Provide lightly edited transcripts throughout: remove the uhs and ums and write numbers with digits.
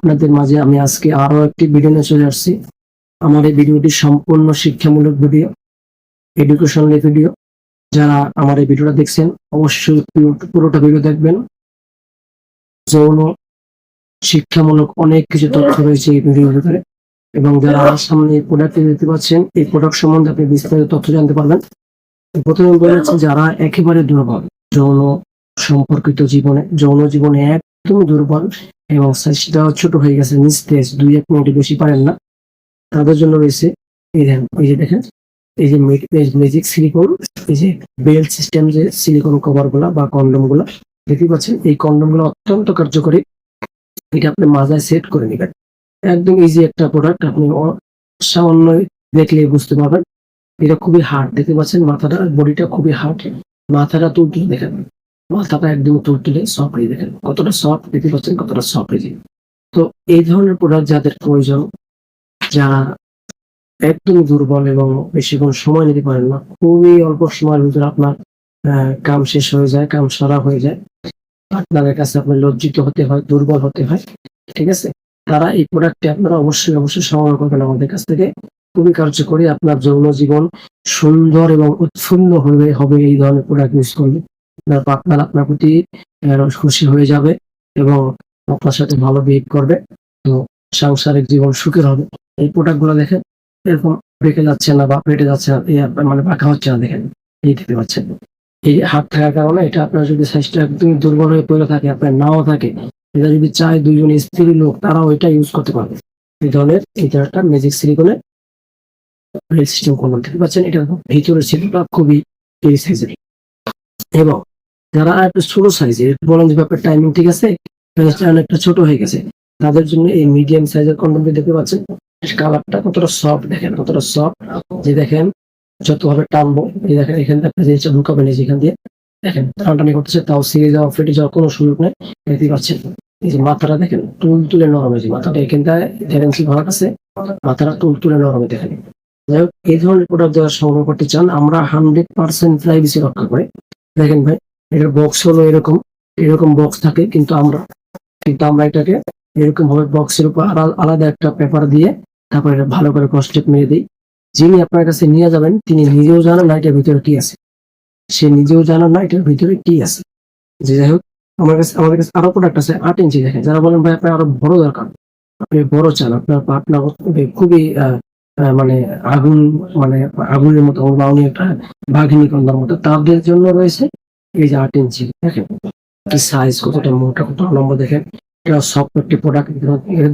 আপনাদের মাঝে আমি আজকে আরো একটি ভিডিও নিয়ে চলে আসছি। আমার এই ভিডিওটি সম্পূর্ণ শিক্ষামূলক ভিডিও, এডুকেশনাল ভিডিও। যারা আমার এই ভিডিওটা দেখছেন অবশ্যই পুরোটা ভিডিও দেখবেন। যৌন শিক্ষামূলক অনেক কিছু তথ্য রয়েছে এই ভিডিওর ভিতরে, এবং যারা আমার সামনে এই প্রোডাক্টটি দেখতে পাচ্ছেন, এই প্রোডাক্ট সম্বন্ধে আপনি বিস্তারিত তথ্য জানতে পারবেন। প্রথমে বলেছি, যারা একেবারে দুর্বল যৌন সম্পর্কিত জীবনে, যৌন জীবনে একদম দুর্বল এবং সাইজটা ছোট হয়ে গেছে, নিস্তেজ, 2-1 মিনিট বেশি পারেন না, তাদের জন্য রয়েছে এই যে দেখেন, এই যে ম্যাজিক সিলিকন, এই যে বেল্ট সিস্টেম, যে সিলিকন কভার গুলা বা কন্ডম গুলা দেখতে পাচ্ছেন, এই কন্ডম গুলো অত্যন্ত কার্যকরী। এটা আপনি মাথায় সেট করে নেবেন। একদম ইজি একটা প্রোডাক্ট, আপনি সামান্য দেখলে বুঝতে পারবেন। এটা খুবই হার্ড, দেখতে পাচ্ছেন মাথাটা, বডিটা খুবই হার্ড। মাথাটা তুলতুলে দেখেন, মাথাটা একদম তুলতুলে সফট, এই দেখেন কতটা সফট, দেখতে পাচ্ছেন কতটা সফট। এই যে, তো এই ধরনের প্রোডাক্ট যাদের প্রয়োজন, যারা একদম দুর্বল এবং বেশিক্ষণ সময় নিতে পারেন না, খুবই অল্প সময়ের ভিতরে আপনার কাম শেষ হয়ে যায়, কাম সারা হয়ে যায়, আপনাদের কাছে আপনার লজ্জিত হতে হয়, দুর্বল হতে হয়, ঠিক আছে, তারা এই প্রোডাক্টটি আপনারা অবশ্যই সংগ্রহ করবেন আমাদের কাছ থেকে। খুবই কার্যকরী, আপনার যৌন জীবন সুন্দর এবং উৎফুল্ল হবে এই ধরনের প্রোডাক্ট ইউজ করলে। আপনার পার্টনার আপনার প্রতি খুশি হয়ে যাবে এবং আপনার সাথে ভালো বিহেভ করবে, তো সাংসারিক জীবন সুখের হবে। এই প্রোডাক্ট গুলো দেখেন এরকম বেঁকে যাচ্ছে না বা পেটে যাচ্ছে না, মানে বাঁকা হচ্ছে না, দেখেন এই দেখতে পাচ্ছেন। এই হাত থাকার কারণে এটা আপনার যদি সাইজটা একদম দুর্বল হয়ে পড়ে থাকে, আপনার নাও থাকে, এটা যদি চায় দুইজন স্ত্রী লোক, তারাও এটা ইউজ করতে পারবে। এই ধরনের এটা একটা ম্যাজিক সিলিকনের সিস্টেম করবেন, দেখতে পাচ্ছেন। এটা ভিতরের ছিলটা খুবই সাইজের, এবং যারা একটু ছোট সাইজের, বলেন যে ব্যাপার টাইমিং ঠিক আছে, অনেকটা ছোট হয়ে গেছে, তাদের জন্য এই মিডিয়াম সাইজের কন্ডমটি দেখতে পাচ্ছেন। কালারটা কতটা সফট, দেখেন কতটা সফট, যে দেখেন যতভাবে টানবো, এই দেখেন এখান থেকে একটা জিনিসটা ঢুকাবেন, এই যেখান দিয়ে দেখেন টানাটানি করতেছে, তাও সিরিয়ে যাওয়া, ফেটে যাওয়ার কোনো সুযোগ নেই, দেখতে পাচ্ছেন। এই যে মাথাটা দেখেন তুলে নরম হয়েছে, মাথাটা এখানটায় ভ্যালেন্সি ভরা আছে, মাথাটা তুলে নরম, দেখেন। যাই হোক, এই ধরনের প্রোডাক্ট যারা সংগ্রহ করতে চান, আমরা 100% প্রাইভেসি রক্ষা করে। দেখেন ভাই, এটার বক্স হলো এরকম বক্স থাকে, কিন্তু আমরা এটাকে এরকম ভাবে বক্সের উপর আলাদা একটা পেপার দিয়ে তারপর এটা ভালো করে ক্রসটেপ মেরে দিই। যিনি আপনার কাছে নিয়ে যাবেন তিনি নিজেও জানেন না এটার ভিতরে কি আছে, সে নিজেও জানেন না এটার ভিতরে কি আছে। যে যাই হোক, আমাদের কাছে আরো প্রোডাক্ট আছে 8 ইঞ্চি। দেখেন, যারা বলেন ভাই আপনার আরো বড় দরকার, আপনি বড় চান, আপনার পার্টনার খুবই মানে আগুনের মতো, বা উনি একটা বাঘিনী কন্যার মতো, তাদের জন্য রয়েছে এই যে 8 ইঞ্চি। দেখেন কি সাইজ, কতটা মোটা, কতটা লম্বা, দেখেন এটা সফট একটি প্রোডাক্ট,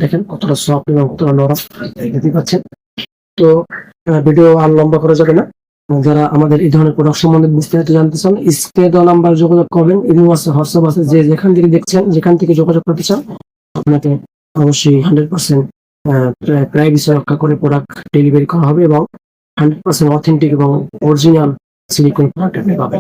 দেখেন কতটা সফট এবং কতটা নরম, দেখতে পাচ্ছেন। তো ভিডিও আর লম্বা করা যাবে না। যারা আমাদের এই ধরনের প্রোডাক্ট সম্বন্ধে বিস্তারিত জানতে চান, স্ক্রিনে দেওয়া নাম্বার যোগাযোগ করবেন। ইমো আছে, হোয়াটসঅ্যাপ আছে, যে যেখান থেকে দেখছেন, যেখান থেকে যোগাযোগ করতে চান, আপনাকে অবশ্যই 100% প্রাইভেসি রক্ষা করে প্রোডাক্ট ডেলিভারি করা হবে, এবং 100% অথেন্টিক এবং অরিজিনাল সিলিকন প্রোডাক্ট আপনি পাবেন।